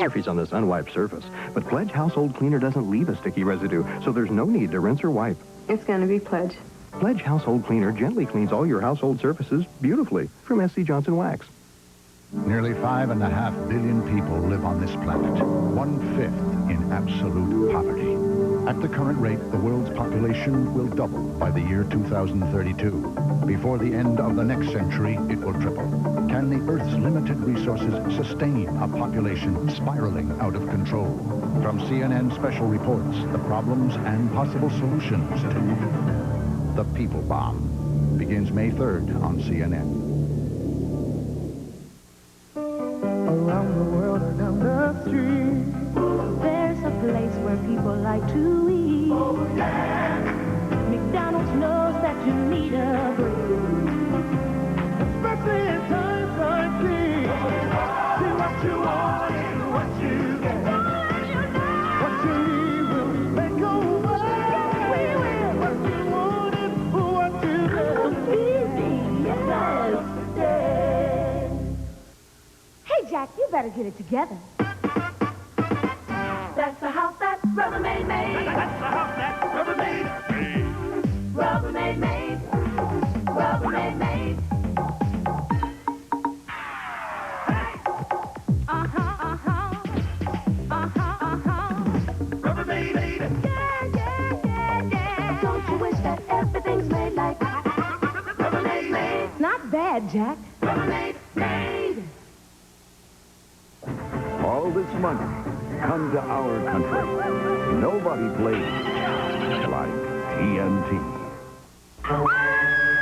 surface on this unwiped surface. But Pledge Household Cleaner doesn't leave a sticky residue, so there's no need to rinse or wipe. It's going to be Pledge. Pledge Household Cleaner gently cleans all your household surfaces beautifully from SC Johnson Wax. Nearly 5.5 billion people live on this planet, 1/5 in absolute poverty. At the current rate, the world's population will double by the year 2032. Before the end of the next century, it will triple. Can the Earth's limited resources sustain a population spiraling out of control? From CNN Special Reports, the problems and possible solutions to the People Bomb. Begins May 3rd on CNN. Around the world and down the street, there's a place where people like to eat. Oh, yeah. McDonald's knows that you need a break, especially in times like these. Do what you want and what you get. What you need will make a way. We will. What you want and what you get. Yes. Jack, you better get it together. That's the house that Rubbermaid made. That's the house that Rubbermaid made. Rubbermaid made. Rubbermaid made. Hey! Rubbermaid made. Yeah. Don't you wish that everything's made like Rubbermaid made? Not bad, Jack. Rubbermaid made. All this money come to our country. Nobody plays like TNT.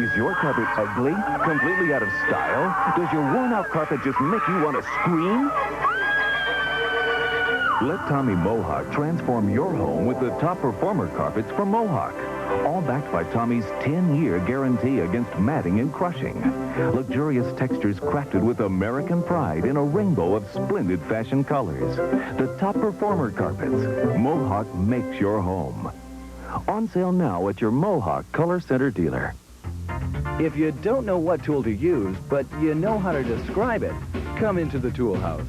Is your carpet ugly? Completely out of style? Does your worn-out carpet just make you want to scream? Let Tommy Mohawk transform your home with the top performer carpets from Mohawk. All backed by Tommy's 10-year guarantee against matting and crushing. Luxurious textures crafted with American pride in a rainbow of splendid fashion colors. The top performer carpets. Mohawk makes your home. On sale now at your Mohawk Color Center dealer. If you don't know what tool to use, but you know how to describe it, come into the tool house.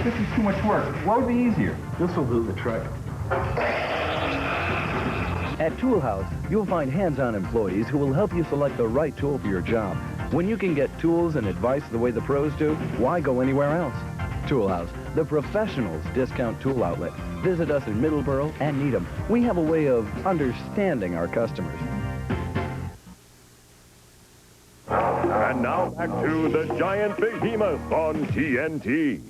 This is too much work. What would be easier? This will do the trick. At Tool House, you'll find hands-on employees who will help you select the right tool for your job. When you can get tools and advice the way the pros do, why go anywhere else? Tool House, the professionals' discount tool outlet. Visit us in Middleborough and Needham. We have a way of understanding our customers. And now back to the giant Behemoth on TNT.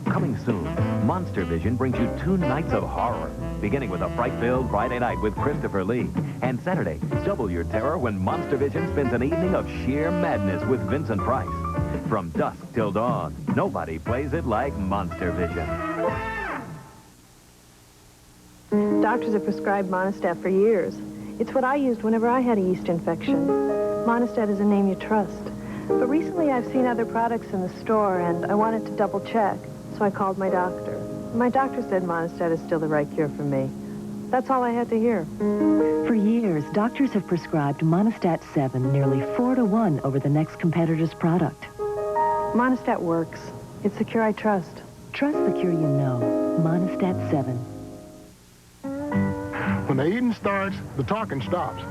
Coming soon, MONSTERVISION brings you 2 nights of horror, beginning with a fright-filled Friday night with Christopher Lee. And Saturday, double your terror when MONSTERVISION spends an evening of sheer madness with Vincent Price. From dusk till dawn, nobody plays it like MONSTERVISION. Doctors have prescribed Monistat for years. It's what I used whenever I had a yeast infection. Monistat is a name you trust. But recently I've seen other products in the store, and I wanted to double-check, so I called my doctor. My doctor said Monistat is still the right cure for me. That's all I had to hear. For years, doctors have prescribed Monistat 7 nearly 4-to-1 over the next competitor's product. Monistat works. It's the cure I trust. Trust the cure you know. Monistat 7. When the eating starts, the talking stops.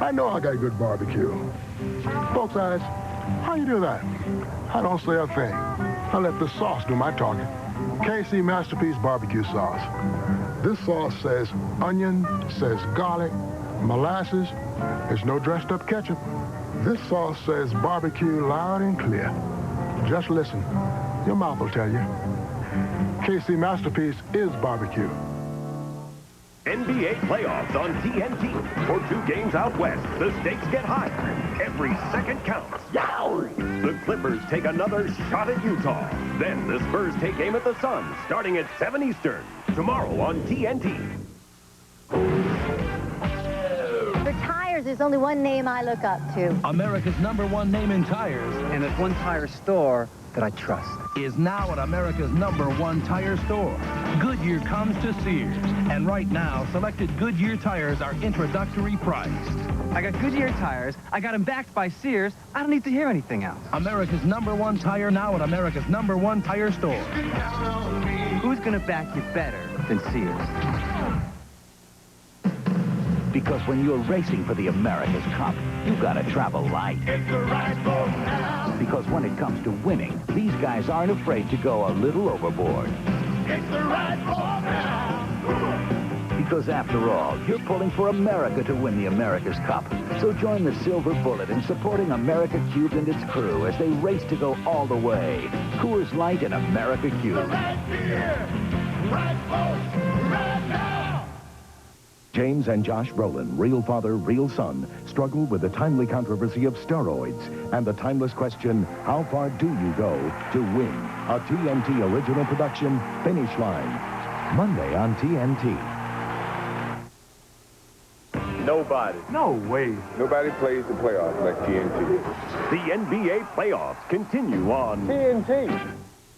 I know I got good barbecue. Folks ask, how you do that? I don't say a thing. I let the sauce do my talking. KC Masterpiece Barbecue Sauce. This sauce says onion, says garlic, molasses. There's no dressed up ketchup. This sauce says barbecue loud and clear. Just listen. Your mouth will tell you. KC Masterpiece is barbecue. NBA playoffs on TNT. For 2 games out west, the stakes get higher. Every second counts. Yowie! The Clippers take another shot at Utah. Then the Spurs take aim at the Suns, starting at 7 Eastern. Tomorrow on TNT. For tires, there's only one name I look up to. America's #1 name in tires. And at one tire store that I trust. Is now at America's #1 tire store. Goodyear comes to Sears. And right now, selected Goodyear tires are introductory priced. I got Goodyear tires. I got them backed by Sears. I don't need to hear anything else. America's #1 tire now at America's #1 tire store. Who's going to back you better than Sears? Because when you're racing for the America's Cup, you've got to travel light. Because when it comes to winning, these guys aren't afraid to go a little overboard. Because after all, you're pulling for America to win the America's Cup. So join the Silver Bullet in supporting America Cubed and its crew as they race to go all the way. Coors Light and America Cubed. Right here, right close, right now. James and Josh Brolin, real father, real son, struggle with the timely controversy of steroids and the timeless question, how far do you go to win? A TNT original production, Finish Line. Monday on TNT. Nobody. No way. Nobody plays the playoffs like TNT. The NBA playoffs continue on TNT.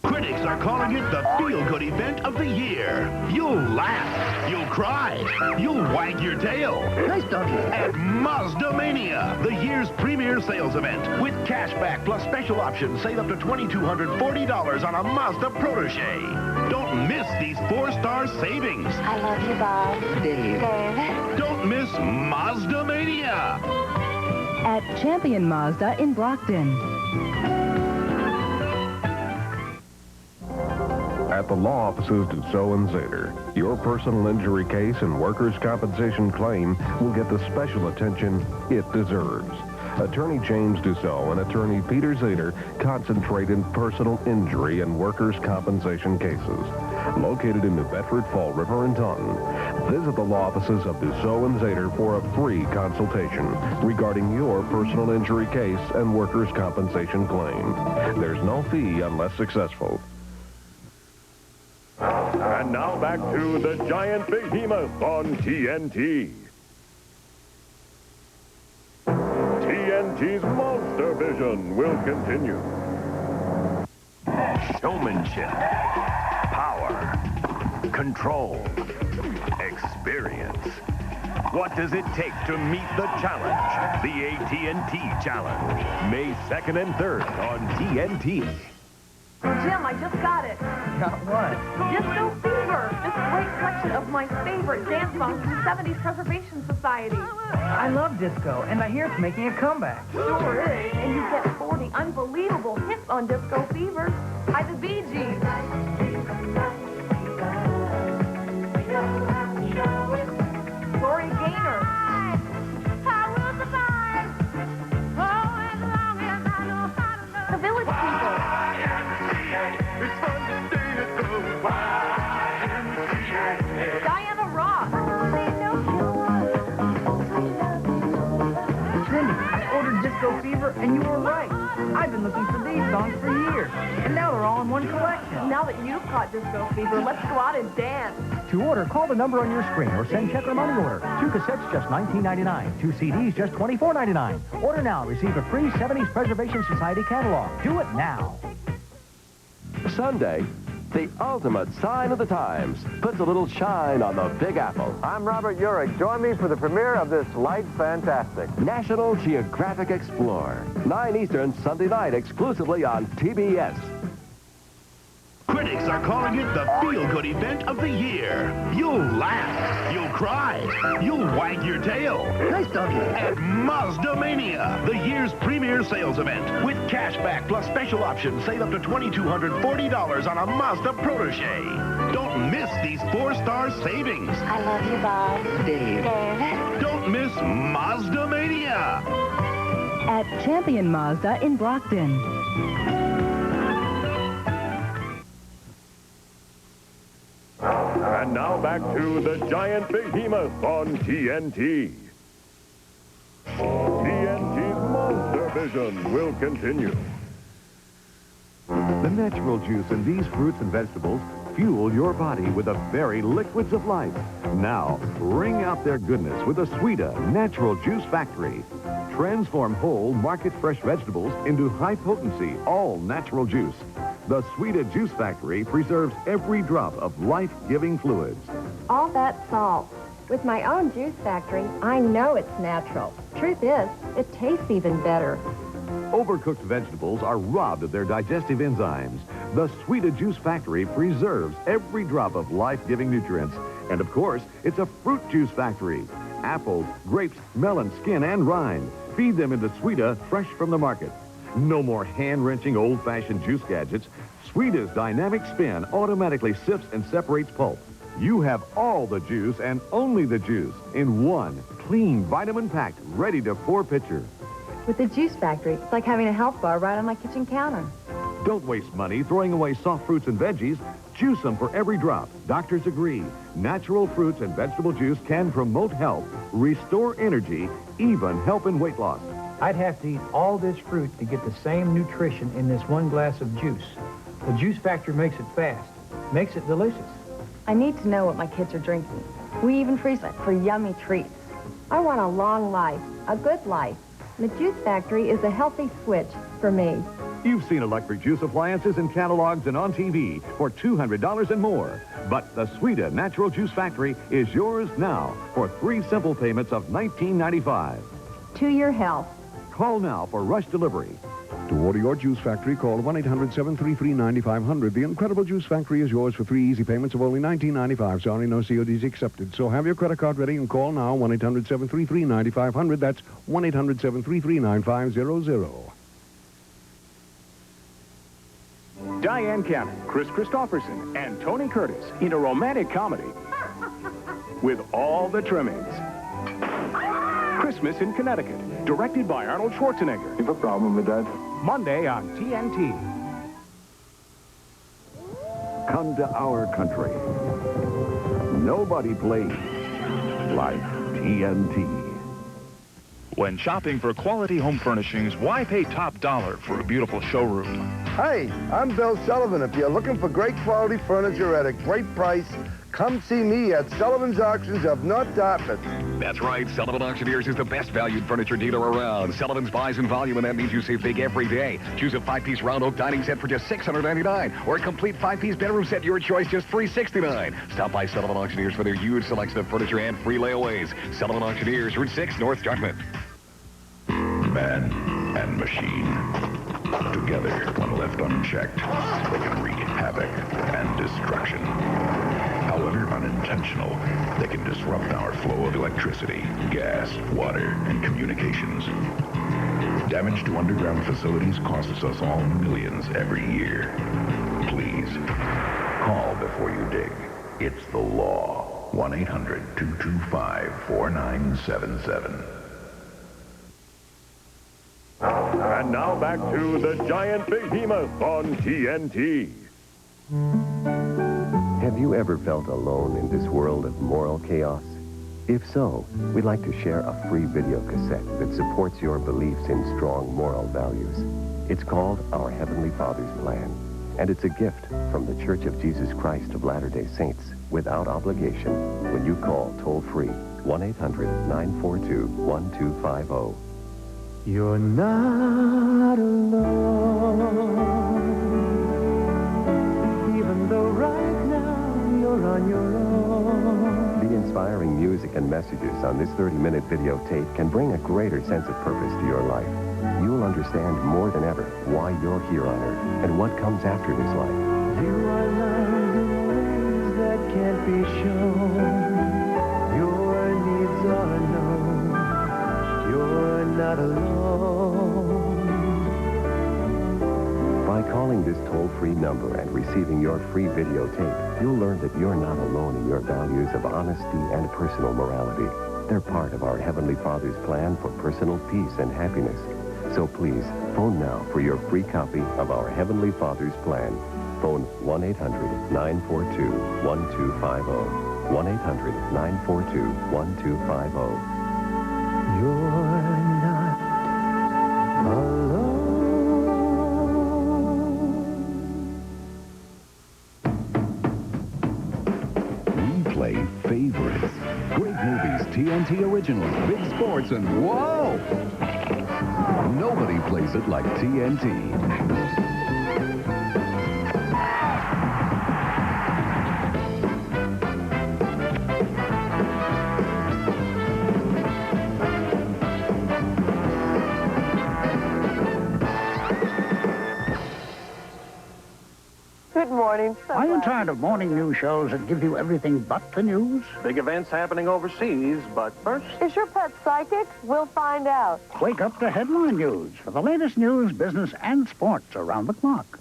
Critics are calling it the feel-good event of the year. You'll laugh, you'll cry, you'll wag your tail. Nice doggy. At Mazda-Mania, the year's premier sales event. With cashback plus special options, save up to $2,240 on a Mazda Protege. Don't miss these 4-star savings. I love you, Bob. Dave. Don't miss Mazda-Mania. At Champion Mazda in Brockton. At the law offices Dussault and Zader, your personal injury case and workers' compensation claim will get the special attention it deserves. Attorney James Dussault and Attorney Peter Zader concentrate in personal injury and workers' compensation cases. Located in New Bedford, Fall River, and Taunton, visit the law offices of Dussault and Zader for a free consultation regarding your personal injury case and workers' compensation claim. There's no fee unless successful. And now back to the giant behemoth on TNT. TNT's Monster Vision will continue. Showmanship, power, control, experience. What does it take to meet the challenge? The AT&T Challenge. May 2nd and 3rd on TNT. Jim, I just got it. Got what? Disco Fever. This great collection of my favorite dance songs from the 70s Preservation Society. I love disco, and I hear it's making a comeback. Sure is. And you get 40 unbelievable hits on Disco Fever by the Bee Gees. Gloria Gaynor. The Village People. Diana Ross. Cindy, I ordered Disco Fever, and you were right. I've been looking for these songs for years, and now they're all in one collection. Now that you've caught Disco Fever, let's go out and dance. To order, call the number on your screen or send check or money order. 2 cassettes, just $19.99. 2 CDs, just $24.99. Order now. Receive a free 70s Preservation Society catalog. Do it now. Sunday, the ultimate sign of the times, puts a little shine on the Big Apple. I'm Robert Urich. Join me for the premiere of this light fantastic. National Geographic Explorer. 9 Eastern, Sunday night, exclusively on TBS. Critics are calling it the feel-good event of the year. You'll laugh, you'll cry, you'll wag your tail. Nice doggy. At Mazda-Mania, the year's premier sales event. With cashback plus special options, save up to $2,240 on a Mazda Protege. Don't miss these 4-star savings. I love you, Bob. Dave. Don't miss Mazda-Mania. At Champion Mazda in Brockton. And now back to the giant behemoth on TNT. TNT's Monster Vision will continue. The natural juice in these fruits and vegetables fuel your body with the very liquids of life. Now, bring out their goodness with the Sweeta Natural Juice Factory. Transform whole, market-fresh vegetables into high-potency, all-natural juice. The Sweeta Juice Factory preserves every drop of life-giving fluids. All that salt. With my own juice factory, I know it's natural. truth is, it tastes even better. Overcooked vegetables are robbed of their digestive enzymes. The Sweeta Juice Factory preserves every drop of life-giving nutrients. And of course, it's a fruit juice factory. Apples, grapes, melon, skin, and rind. Feed them into Sweeta fresh from the market. No more hand-wrenching, old-fashioned juice gadgets. Sweeta's dynamic spin automatically sifts and separates pulp. You have all the juice and only the juice in one clean, vitamin-packed, ready-to-pour pitcher. With the Juice Factory, it's like having a health bar right on my kitchen counter. Don't waste money throwing away soft fruits and veggies. Juice them for every drop. Doctors agree. Natural fruits and vegetable juice can promote health, restore energy, even help in weight loss. I'd have to eat all this fruit to get the same nutrition in this one glass of juice. The Juice Factory makes it fast, makes it delicious. I need to know what my kids are drinking. We even freeze it for yummy treats. I want a long life, a good life. The Juice Factory is a healthy switch for me. You've seen electric juice appliances in catalogs and on TV for $200 and more. But the Sweeta Natural Juice Factory is yours now for 3 simple payments of $19.95. To your health. Call now for rush delivery. To order your Juice Factory, call 1-800-733-9500. The Incredible Juice Factory is yours for 3 easy payments of only $19.95. Sorry, no CODs accepted. So have your credit card ready and call now, 1-800-733-9500. That's 1-800-733-9500. Diane Cannon, Chris Christopherson, and Tony Curtis in a romantic comedy with all the trimmings. Christmas in Connecticut, directed by Arnold Schwarzenegger. You have a problem with that? Monday on TNT. Come to our country. Nobody plays like TNT. When shopping for quality home furnishings, why pay top dollar for a beautiful showroom? Hey, I'm Bill Sullivan. If you're looking for great quality furniture at a great price, come see me at Sullivan's Auctions of North Dartmouth. That's right. Sullivan Auctioneers is the best valued furniture dealer around. Sullivan's buys in volume, and that means you save big every day. Choose a 5-piece round oak dining set for just $699, or a complete 5-piece bedroom set, your choice, just $369. Stop by Sullivan Auctioneers for their huge selection of furniture and free layaways. Sullivan Auctioneers, Route 6, North Dartmouth. Man and machine. Together, when left unchecked, they can wreak havoc and destruction. However unintentional, they can disrupt our flow of electricity, gas, water, and communications. Damage to underground facilities costs us all millions every year. Please, call before you dig. It's the law. 1-800-225-4977. And now back to the giant behemoth on TNT. Have you ever felt alone in this world of moral chaos? If so, we'd like to share a free video cassette that supports your beliefs in strong moral values. It's called Our Heavenly Father's Plan, and it's a gift from the Church of Jesus Christ of Latter-day Saints without obligation when you call toll-free 1-800-942-1250. You're not alone, even though right now you're on your own. The inspiring music and messages on this 30-minute videotape can bring a greater sense of purpose to your life. You'll understand more than ever why you're here on Earth and what comes after this life. You are loved in ways that can't be shown. Your needs are known. You're not alone. By calling this toll-free number and receiving your free videotape, you'll learn that you're not alone in your values of honesty and personal morality. They're part of our Heavenly Father's plan for personal peace and happiness. So please, phone now for your free copy of our Heavenly Father's plan. Phone 1-800-942-1250. 1-800-942-1250. You're not alone. We play favorites. Great movies, TNT originals, big sports, and whoa! Nobody plays it like TNT. Good morning. Are you tired of morning news shows that give you everything but the news? Big events happening overseas, but first... Is your pet psychic? We'll find out. Wake up to headline news for the latest news, business, and sports around the clock.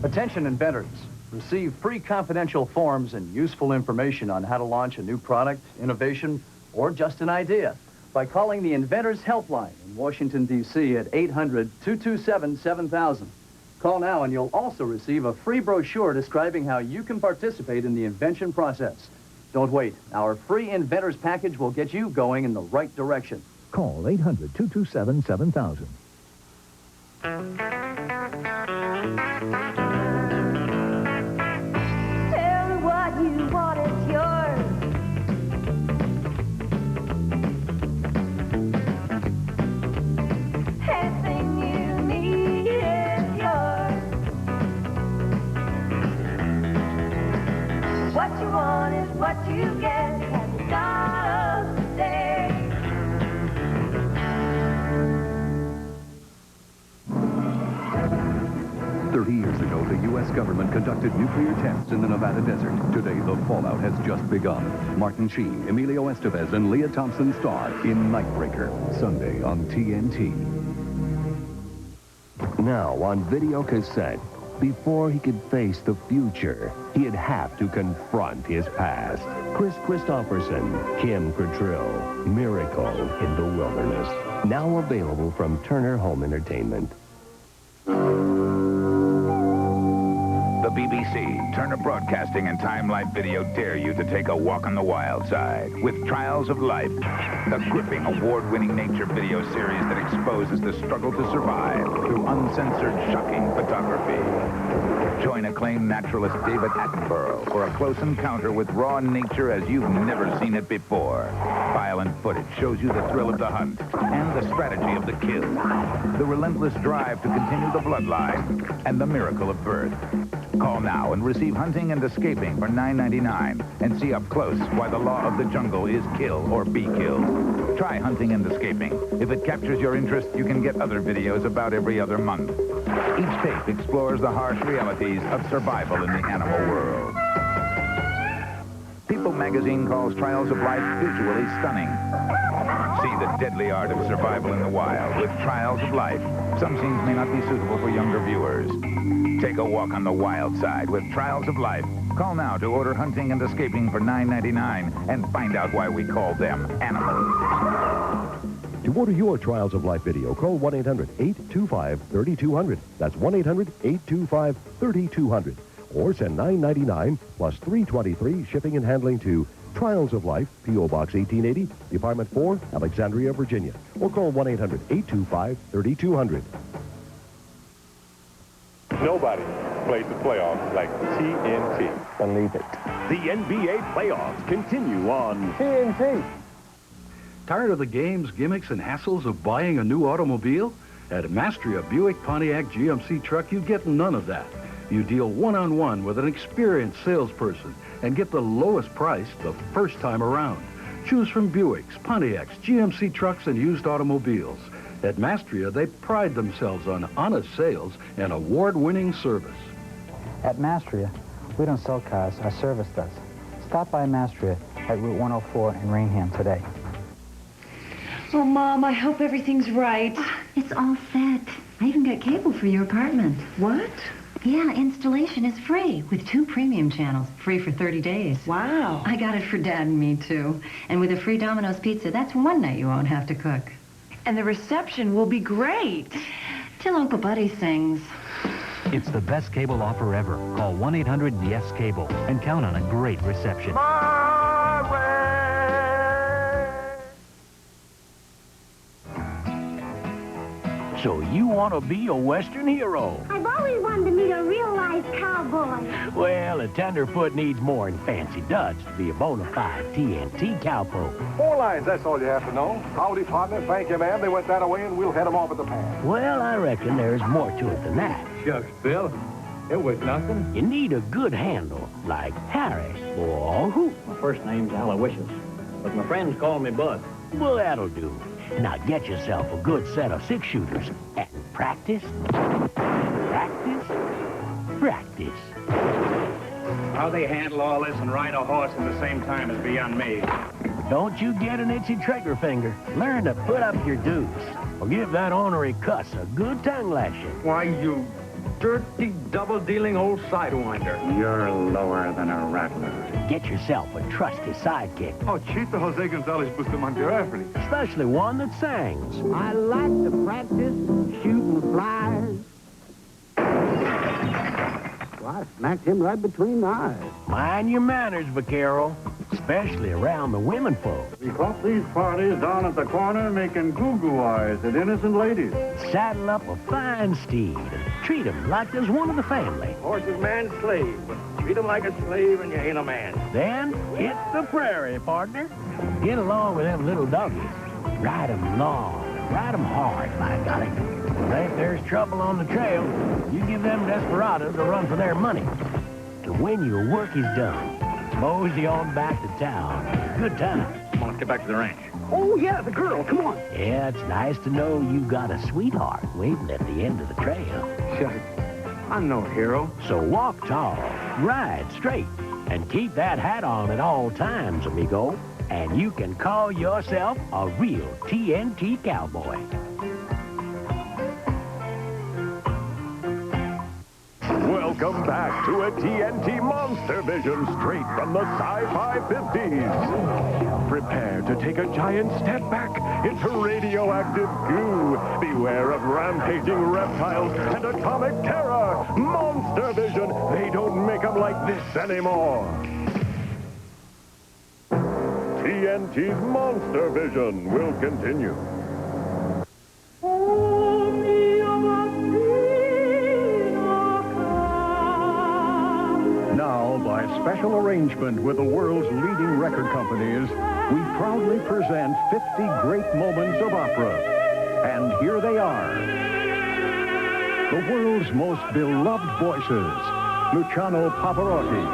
Attention inventors. Receive free confidential forms and useful information on how to launch a new product, innovation, or just an idea by calling the Inventors Helpline in Washington, D.C. at 800-227-7000. Call now and you'll also receive a free brochure describing how you can participate in the invention process. Don't wait. Our free Inventors package will get you going in the right direction. Call 800-227-7000. Tell me what you want is yours. Anything you need is yours. What you want is what you get at the start of the day. 30 years ago, the U.S. government conducted nuclear tests in the Nevada desert. Today, the fallout has just begun. Martin Sheen, Emilio Estevez, and Leah Thompson star in Nightbreaker, Sunday on TNT. Now on video cassette, before he could face the future, he'd have to confront his past. Chris Christopherson, Kim Cattrall, Miracle in the Wilderness. Now available from Turner Home Entertainment. The BBC, Turner Broadcasting, and Time Life Video dare you to take a walk on the wild side with Trials of Life, the gripping, award-winning nature video series that exposes the struggle to survive through uncensored, shocking photography. Join acclaimed naturalist David Attenborough for a close encounter with raw nature as you've never seen it before. Violent footage shows you the thrill of the hunt and the strategy of the kill, the relentless drive to continue the bloodline, and the miracle of birth. Call now and receive Hunting and Escaping for $9.99 and see up close why the law of the jungle is kill or be killed. Try Hunting and Escaping. If it captures your interest, you can get other videos about every other month. Each tape explores the harsh realities of survival in the animal world. People magazine calls Trials of Life visually stunning. See the deadly art of survival in the wild with Trials of Life. Some scenes may not be suitable for younger viewers. Take a walk on the wild side with Trials of Life. Call now to order Hunting and Escaping for $9.99 and find out why we call them animals. To order your Trials of Life video, call 1-800-825-3200. That's 1-800-825-3200. Or send $9.99 plus $3.23 shipping and handling to Trials of Life, P.O. Box 1880, Department 4, Alexandria, Virginia. Or call 1-800-825-3200. Nobody plays the playoffs like TNT. Believe it. The NBA playoffs continue on TNT. Tired of the games, gimmicks, and hassles of buying a new automobile? At Mastria Buick Pontiac GMC truck, you get none of that. You deal one-on-one with an experienced salesperson and get the lowest price the first time around. Choose from Buicks, Pontiacs, GMC trucks, and used automobiles. At Mastria, they pride themselves on honest sales and award-winning service. At Mastria, we don't sell cars, our service does. Stop by Mastria at Route 104 in Rainham today. Oh, Mom, I hope everything's right. It's all set. I even got cable for your apartment. What? Yeah, installation is free with 2 premium channels, free for 30 days. Wow. I got it for Dad and me, too. And with a free Domino's pizza, that's one night you won't have to cook. And the reception will be great. Till Uncle Buddy sings. It's the best cable offer ever. Call 1-800-YES-CABLE and count on a great reception. So you want to be a Western hero? I've always wanted to meet a real-life cowboy. Well, a tenderfoot needs more than fancy duds to be a bona fide TNT cowpoke. 4 lines, that's all you have to know. Howdy, partner. Thank you, ma'am. They went that away, and we'll head them off at the pass. Well, I reckon there's more to it than that. Shucks, Bill. It was nothing. You need a good handle, like Harry or Hoot. My first name's Aloysius, but my friends call me Bud. Well, that'll do. Now get yourself a good set of 6-shooters and practice, practice, practice. How they handle all this and ride a horse at the same time is beyond me. Don't you get an itchy trigger finger. Learn to put up your dues. Or give that ornery cuss a good tongue lashing. Why, you dirty, double-dealing old sidewinder. You're lower than a rattler. Get yourself a trusty sidekick. Oh, Chito Jose Gonzalez Bustamante Rafferty. Especially one that sings. I like to practice shooting flies. Well, I smacked him right between the eyes. Mind your manners, Vaquero. Especially around the women folk. We caught these parties down at the corner making goo-goo eyes at innocent ladies. Saddle up a fine steed and treat him like there's one of the family. Horse is man's slave, but treat him like a slave and you ain't a man. Then hit the prairie, partner. Get along with them little doggies. Ride 'em long, ride 'em hard, by golly. If there's trouble on the trail, you give them desperados a run for their money. And when your work is done, mosey on back to town. Good time. Come on, let's get back to the ranch. Oh, yeah, the girl. Come on. Yeah, it's nice to know you got a sweetheart waiting at the end of the trail. Shucks, I'm no hero. So walk tall, ride straight, and keep that hat on at all times, amigo. And you can call yourself a real TNT cowboy. Welcome back to a TNT Monster Vision straight from the sci-fi 50s. Prepare to take a giant step back into radioactive goo. Beware of rampaging reptiles and atomic terror. Monster Vision, they don't make them like this anymore. TNT's Monster Vision will continue. Now, by special arrangement with the world's leading record companies, we proudly present 50 great moments of opera. And here they are. The world's most beloved voices, Luciano Pavarotti,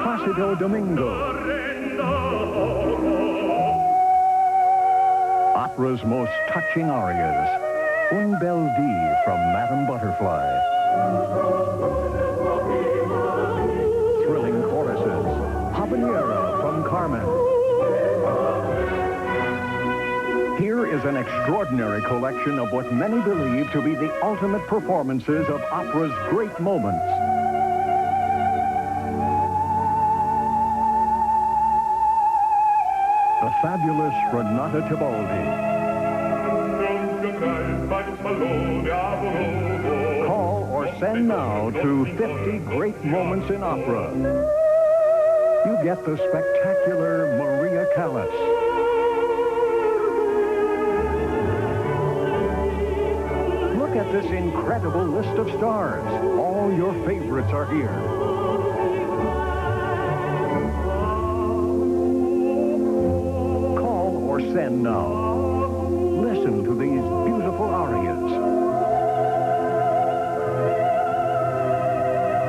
Placido Domingo, opera's most touching arias, Un Bel Vie from Madame Butterfly, thrilling choruses, Habanera from Carmen. Here is an extraordinary collection of what many believe to be the ultimate performances of opera's great moments. The fabulous Renata Tebaldi. Call or send now to 50 Great Moments in Opera. You get the spectacular Maria Callas. Look at this incredible list of stars. All your favorites are here. Call or send now. Listen to these beautiful arias.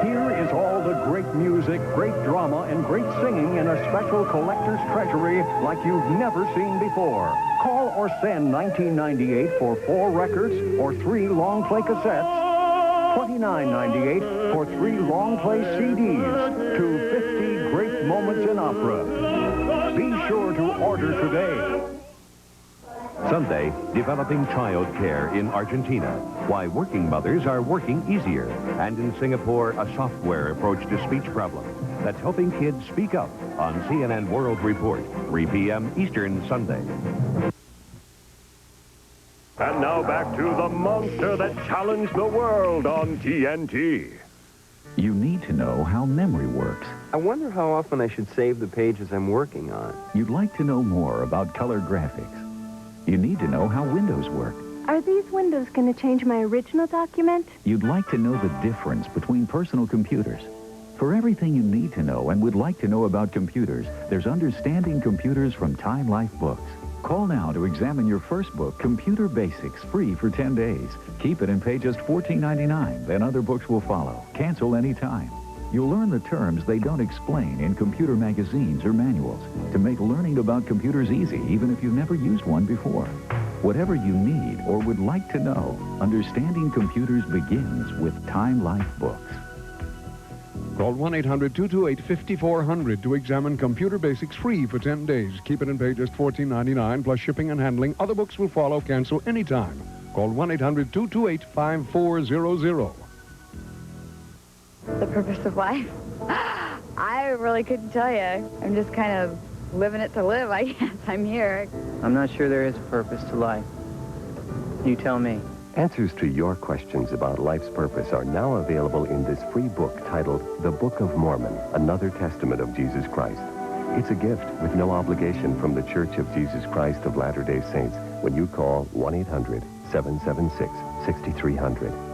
Here is all the great music, great drama, and great singing in a special collector's treasury like you've never seen before. Call or send 1998 for 4 records or 3 long play cassettes, $29.98 for 3 long play CDs to 50 Great Moments in Opera. Be sure to order today. Sunday, developing child care in Argentina. Why working mothers are working easier. And in Singapore, a software approach to speech problems that's helping kids speak up on CNN World Report, 3 p.m. Eastern Sunday. And now back to the monster that challenged the world on TNT. You need to know how memory works. I wonder how often I should save the pages I'm working on. You'd like to know more about color graphics. You need to know how windows work. Are these windows going to change my original document? You'd like to know the difference between personal computers. For everything you need to know and would like to know about computers, there's Understanding Computers from Time Life Books. Call now to examine your first book, Computer Basics, free for 10 days. Keep it and pay just $14.99. Then other books will follow. Cancel anytime. You'll learn the terms they don't explain in computer magazines or manuals to make learning about computers easy, even if you've never used one before. Whatever you need or would like to know, understanding computers begins with Time Life books. Call 1-800-228-5400 to examine Computer Basics free for 10 days. Keep it and pay just $14.99 plus shipping and handling. Other books will follow. Cancel anytime. Call 1-800-228-5400. The purpose of life? I really couldn't tell you. I'm just kind of living it to live, I guess. I'm here. I'm not sure there is a purpose to life. You tell me. Answers to your questions about life's purpose are now available in this free book titled The Book of Mormon, Another Testament of Jesus Christ. It's a gift with no obligation from the Church of Jesus Christ of Latter-day Saints when you call 1-800-776-6300.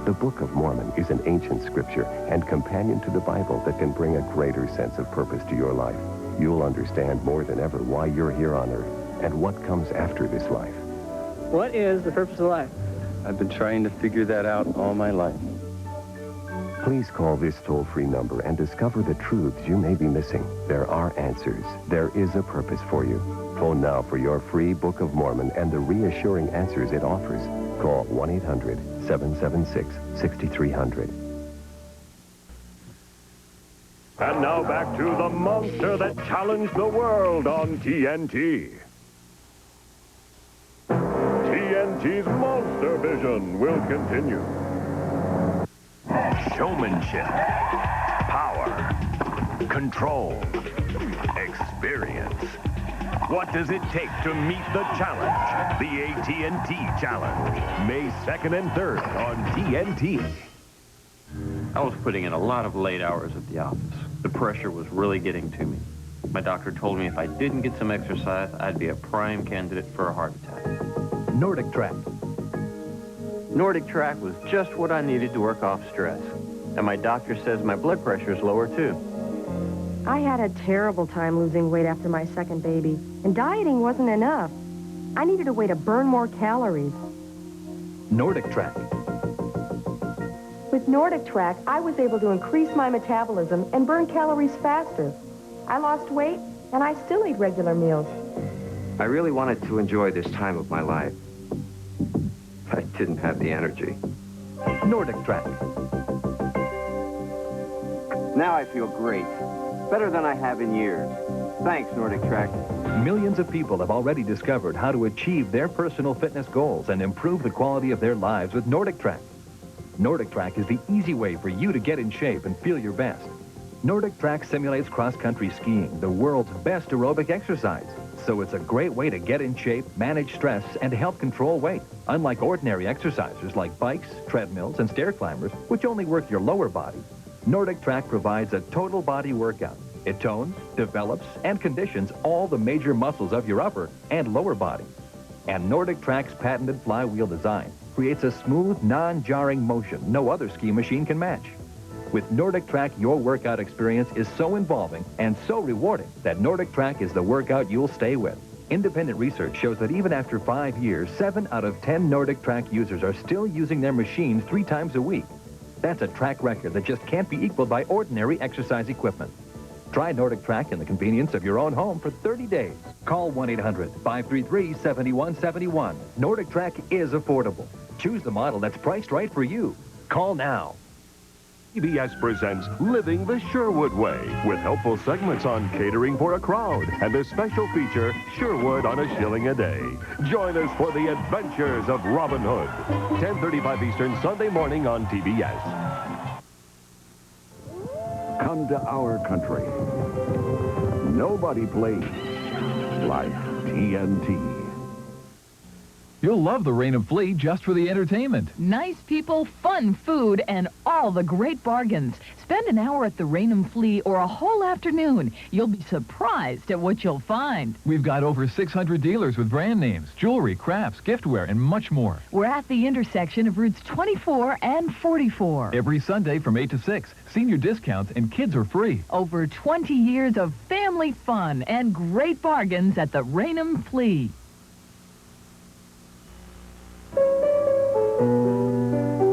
The Book of Mormon is an ancient scripture and companion to the Bible that can bring a greater sense of purpose to your life. You'll understand more than ever why you're here on Earth and what comes after this life. What is the purpose of life? I've been trying to figure that out all my life. Please call this toll-free number and discover the truths you may be missing. There are answers. There is a purpose for you. Phone now for your free Book of Mormon and the reassuring answers it offers. Call 1-800-776-6300. And now back to the monster that challenged the world on TNT. TNT's MONSTERVISION will continue. Showmanship, power, control, experience. What does it take to meet the challenge? The AT&T Challenge, May 2nd and 3rd on TNT. I was putting in a lot of late hours at the office. The pressure was really getting to me. My doctor told me if I didn't get some exercise, I'd be a prime candidate for a heart attack. Nordic Track. Nordic Track was just what I needed to work off stress. And my doctor says my blood pressure is lower, too. I had a terrible time losing weight after my second baby, and dieting wasn't enough. I needed a way to burn more calories. Nordic Track. With Nordic Track, I was able to increase my metabolism and burn calories faster. I lost weight, and I still eat regular meals. I really wanted to enjoy this time of my life. I didn't have the energy. Nordic Track. Now I feel great. Better than I have in years. Thanks, Nordic Track. Millions of people have already discovered how to achieve their personal fitness goals and improve the quality of their lives with Nordic Track. Nordic Track is the easy way for you to get in shape and feel your best. Nordic Track simulates cross-country skiing, the world's best aerobic exercise. So it's a great way to get in shape, manage stress, and help control weight. Unlike ordinary exercisers like bikes, treadmills, and stair climbers, which only work your lower body, Nordic Track provides a total body workout. It tones, develops, and conditions all the major muscles of your upper and lower body. And Nordic Track's patented flywheel design creates a smooth, non-jarring motion no other ski machine can match. With Nordic Track, your workout experience is so involving and so rewarding that Nordic Track is the workout you'll stay with. Independent research shows that even after 5 years, 7 out of 10 Nordic Track users are still using their machines 3 times a week. That's a track record that just can't be equaled by ordinary exercise equipment. Try Nordic Track in the convenience of your own home for 30 days. Call 1-800-533-7171. Nordic Track is affordable. Choose the model that's priced right for you. Call now. CBS presents Living the Sherwood Way with helpful segments on catering for a crowd and the special feature, Sherwood on a Shilling a Day. Join us for the adventures of Robin Hood. 10:35 Eastern, Sunday morning on TBS. Come to our country. Nobody plays like TNT. You'll love the Rain and Flea just for the entertainment. Nice people, fun food, and all the great bargains. Spend an hour at the Rain and Flea or a whole afternoon. You'll be surprised at what you'll find. We've got over 600 dealers with brand names, jewelry, crafts, giftware, and much more. We're at the intersection of routes 24 and 44. Every Sunday from 8 to 6. Senior discounts and kids are free. Over 20 years of family fun and great bargains at the Rain and Flea.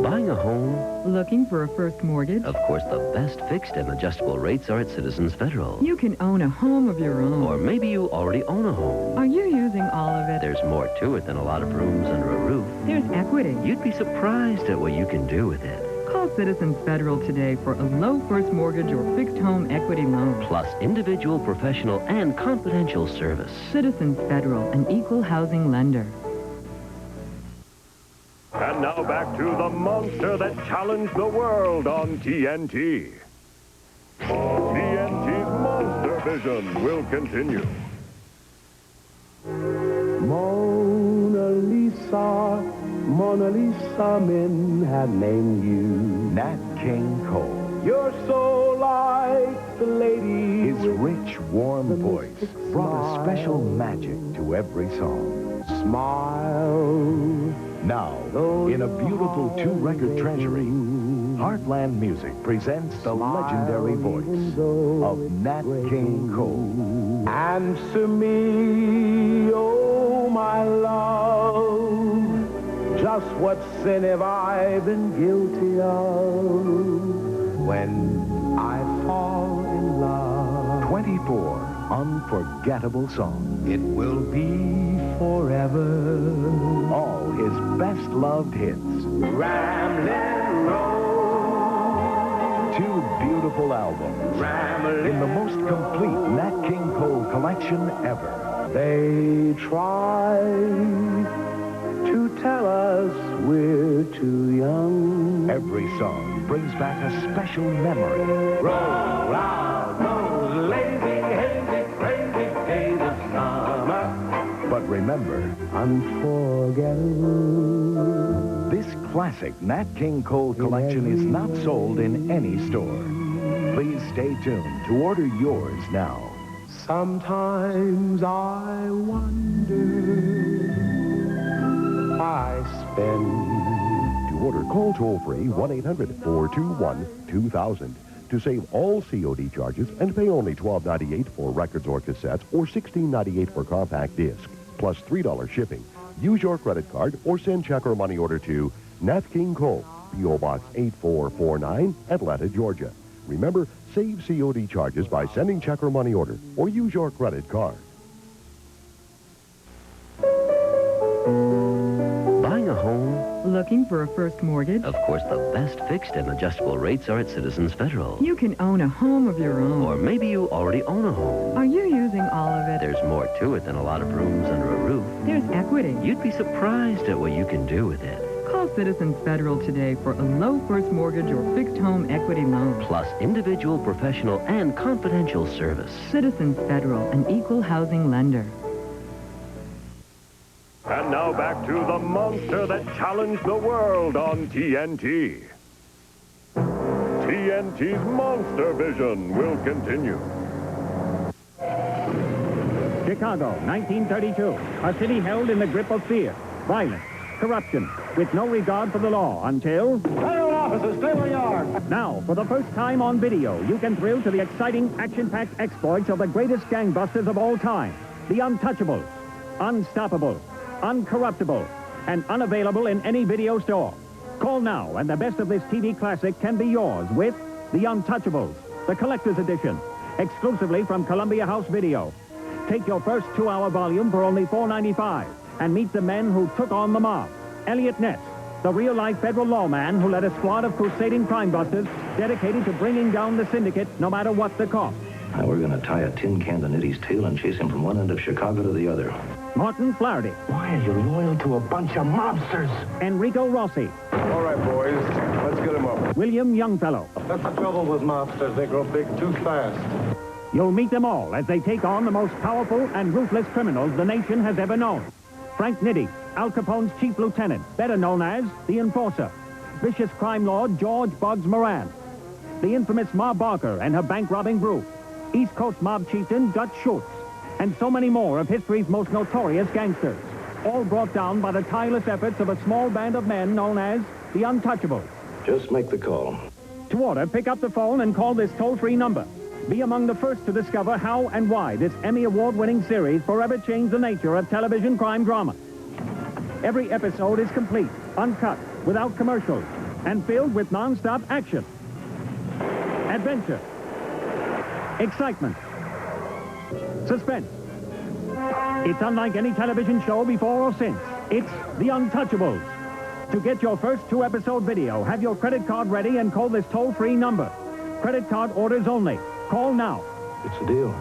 Buying a home Looking for a first mortgage? Of course, the best fixed and adjustable rates are at Citizens Federal. You can own a home of your own. Or maybe you already own a home. Are you using all of it? There's more to it than a lot of rooms under a roof. There's equity. You'd be surprised at what you can do with it. Call Citizens Federal today for a low first mortgage or fixed home equity loan. Plus individual, professional, and confidential service. Citizens Federal, an equal housing lender. And now back to the monster that challenged the world on TNT. TNT's Monster Vision will continue. Mona Lisa, men have named you Nat King Cole. You're so like the lady. His rich, warm voice brought a special magic to every song. Smile. Now, in a beautiful two-record treasury, Heartland Music presents the legendary voice of Nat King Cole. Answer me, oh my love, just what sin have I been guilty of when I fall in love? 24 unforgettable songs. It will be forever. All his best-loved hits. Ramblin' Road. 2 beautiful albums. In the most complete Nat King Cole collection ever. They try to tell us we're too young. Every song brings back a special memory. Roll out those lazy, hazy, crazy days of summer. But remember, unforgettable. This classic Nat King Cole collection is not sold in any store. Please stay tuned to order yours now. Sometimes I wonder I spend. To order, call toll-free 1-800-421-2000 to save all COD charges and pay only $12.98 for records or cassettes or $16.98 for compact disc, plus $3 shipping. Use your credit card or send check or money order to Nat King Cole, P.O. Box 8449, Atlanta, Georgia. Remember, save COD charges by sending check or money order or use your credit card. Buying a home? Looking for a first mortgage? Of course, the best fixed and adjustable rates are at Citizens Federal. You can own a home of your own. Or maybe you already own a home. Are you using all of it? There's more to it than a lot of rooms under a roof. There's equity. You'd be surprised at what you can do with it. Call Citizens Federal today for a low first mortgage or fixed home equity loan. Plus individual, professional, and confidential service. Citizens Federal, an equal housing lender. And now back to the monster that challenged the world on TNT. TNT's Monster Vision will continue. Chicago, 1932. A city held in the grip of fear, violence, corruption, with no regard for the law until... Federal officers, clear the yard. Now, for the first time on video, you can thrill to the exciting, action-packed exploits of the greatest gangbusters of all time. The Untouchables. Unstoppable, uncorruptible, and unavailable in any video store. Call now, and the best of this TV classic can be yours with The Untouchables, the collector's edition, exclusively from Columbia House Video. Take your first 2-hour volume for only $4.95 and meet the men who took on the mob. Elliot Ness, the real-life federal lawman who led a squad of crusading crime busters dedicated to bringing down the syndicate no matter what the cost. Now we're going to tie a tin can to Nitty's tail and chase him from one end of Chicago to the other. Martin Flaherty. Why are you loyal to a bunch of mobsters? Enrico Rossi. All right, boys. Let's get him up. William Youngfellow. That's the trouble with mobsters. They grow big too fast. You'll meet them all as they take on the most powerful and ruthless criminals the nation has ever known. Frank Nitti, Al Capone's chief lieutenant, better known as the Enforcer. Vicious crime lord George Bugs Moran. The infamous Ma Barker and her bank-robbing group. East Coast mob chieftain Dutch Schultz. And so many more of history's most notorious gangsters. All brought down by the tireless efforts of a small band of men known as the Untouchables. Just make the call. To order, pick up the phone and call this toll-free number. Be among the first to discover how and why this Emmy Award-winning series forever changed the nature of television crime drama. Every episode is complete, uncut, without commercials. and filled with non-stop action, adventure, excitement, suspense. It's unlike any television show before or since. It's The Untouchables. To get your first 2-episode video, have your credit card ready and call this toll-free number. Credit card orders only. Call now. It's a deal.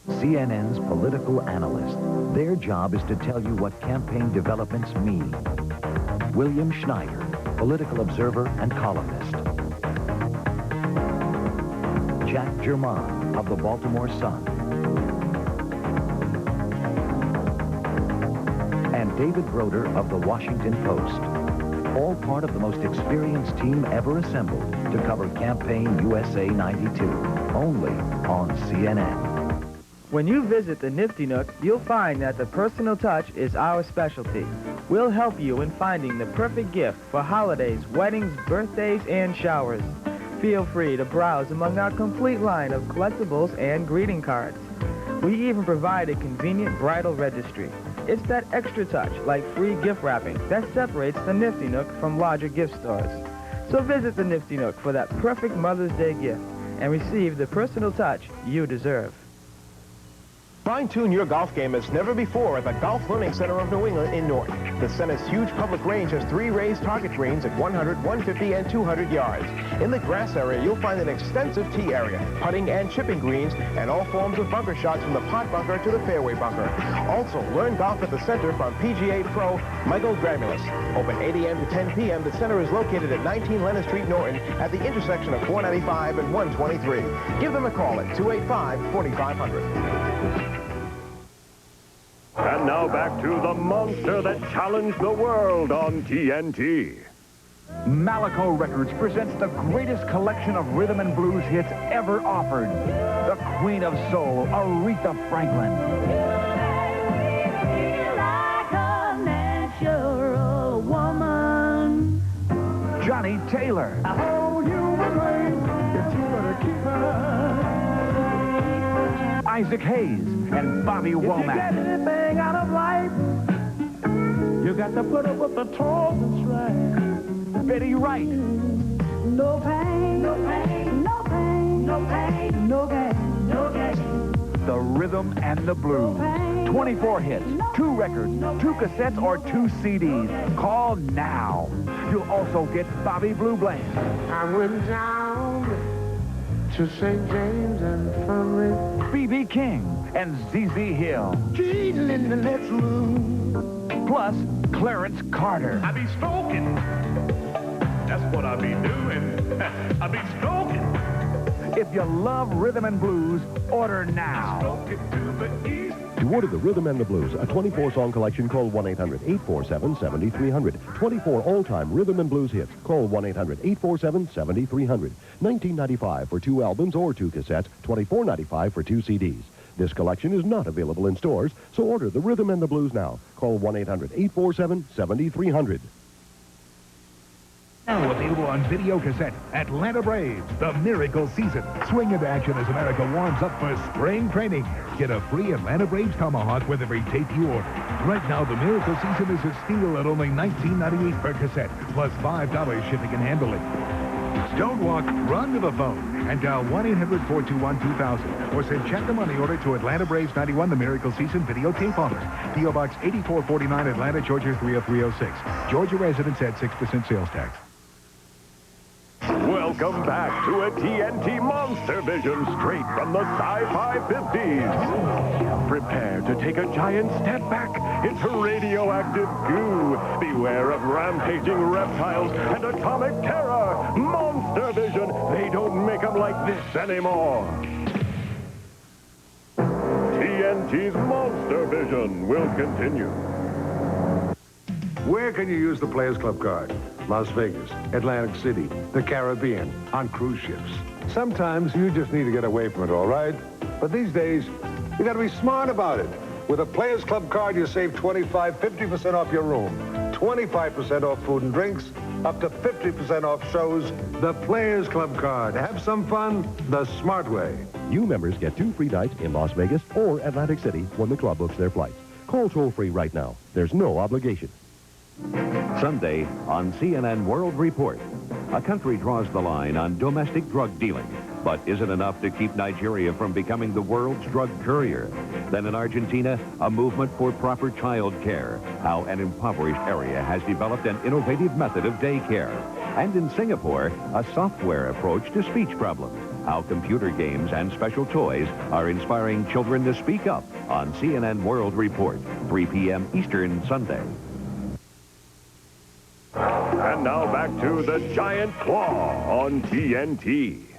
CNN's political analyst. Their job is to tell you what campaign developments mean. William Schneider, political observer and columnist. Jack Germain of the Baltimore Sun. And David Broder of the Washington Post. All part of the most experienced team ever assembled to cover Campaign USA 92. Only on CNN. When you visit the Nifty Nook, you'll find that the personal touch is our specialty. We'll help you in finding the perfect gift for holidays, weddings, birthdays, and showers. Feel free to browse among our complete line of collectibles and greeting cards. We even provide a convenient bridal registry. It's that extra touch, like free gift wrapping, that separates the Nifty Nook from larger gift stores. So visit the Nifty Nook for that perfect Mother's Day gift and receive the personal touch you deserve. Fine-tune your golf game as never before at the Golf Learning Center of New England in Norton. The center's huge public range has 3 raised target greens at 100, 150, and 200 yards. In the grass area, you'll find an extensive tee area, putting and chipping greens, and all forms of bunker shots from the pot bunker to the fairway bunker. Also, learn golf at the center from PGA Pro Michael Gramulus. Open 8 a.m. to 10 p.m., the center is located at 19 Leonard Street, Norton, at the intersection of 495 and 123. Give them a call at 285-4500. And now back to the monster that challenged the world on TNT. Malaco Records presents the greatest collection of rhythm and blues hits ever offered. The Queen of Soul, Aretha Franklin. Johnny Taylor. I hold you away, if you better keep her. Isaac Hayes and Bobby Womack. If you get anything out of life, you got to put up with the toil that's right. Betty Wright. No pain, no pain, no pain, no pain, no gain, no gain. The Rhythm and the Blues. 24 hits, 2 records, 2 cassettes, or 2 CDs. Call now. You'll also get Bobby Blue Bland. I went down to St. James and found me B.B. King and Z.Z. Hill. cheating in the next room. Plus, Clarence Carter. I be stroking. That's what I be doing. I be stroking. If you love rhythm and blues, order now. To order the Rhythm and the Blues, a 24-song collection, call 1-800-847-7300. 24 all-time rhythm and blues hits. Call 1-800-847-7300. $19.95 for 2 albums or 2 cassettes. $24.95 for 2 CDs. This collection is not available in stores, so order the Rhythm and the Blues now. Call 1-800-847-7300. Now available on video cassette, Atlanta Braves, the miracle season. Swing into action as America warms up for spring training. Get a free Atlanta Braves tomahawk with every tape you order. Right now, the miracle season is a steal at only $19.98 per cassette, plus $5 shipping and handling. Don't walk, run to the phone and dial 1-800-421-2000 or send check or money order to Atlanta Braves 91, the Miracle Season videotape offer. P.O. Box 8449, Atlanta, Georgia 30306. Georgia residents at 6% sales tax. Welcome back to a TNT Monster Vision straight from the sci-fi 50s. Prepare to take a giant step back into radioactive goo. Beware of rampaging reptiles and atomic terror. Monster Vision, they don't make them like this anymore. TNT's Monster Vision will continue. Where can you use the Players Club card? Las Vegas, Atlantic City, the Caribbean, on cruise ships. Sometimes you just need to get away from it, all right? But these days, you got to be smart about it. With a Players Club card, you save 50% off your room, 25% off food and drinks, up to 50% off shows. The Players Club card. Have some fun the smart way. New members get 2 free nights in Las Vegas or Atlantic City when the club books their flights. Call toll-free right now. There's no obligation. Sunday on CNN World Report. A country draws the line on domestic drug dealing. But is it enough to keep Nigeria from becoming the world's drug courier? Then in Argentina, a movement for proper child care. How an impoverished area has developed an innovative method of daycare. And in Singapore, a software approach to speech problems. How computer games and special toys are inspiring children to speak up on CNN World Report, 3 p.m. Eastern Sunday. And now back to the Giant Claw on TNT.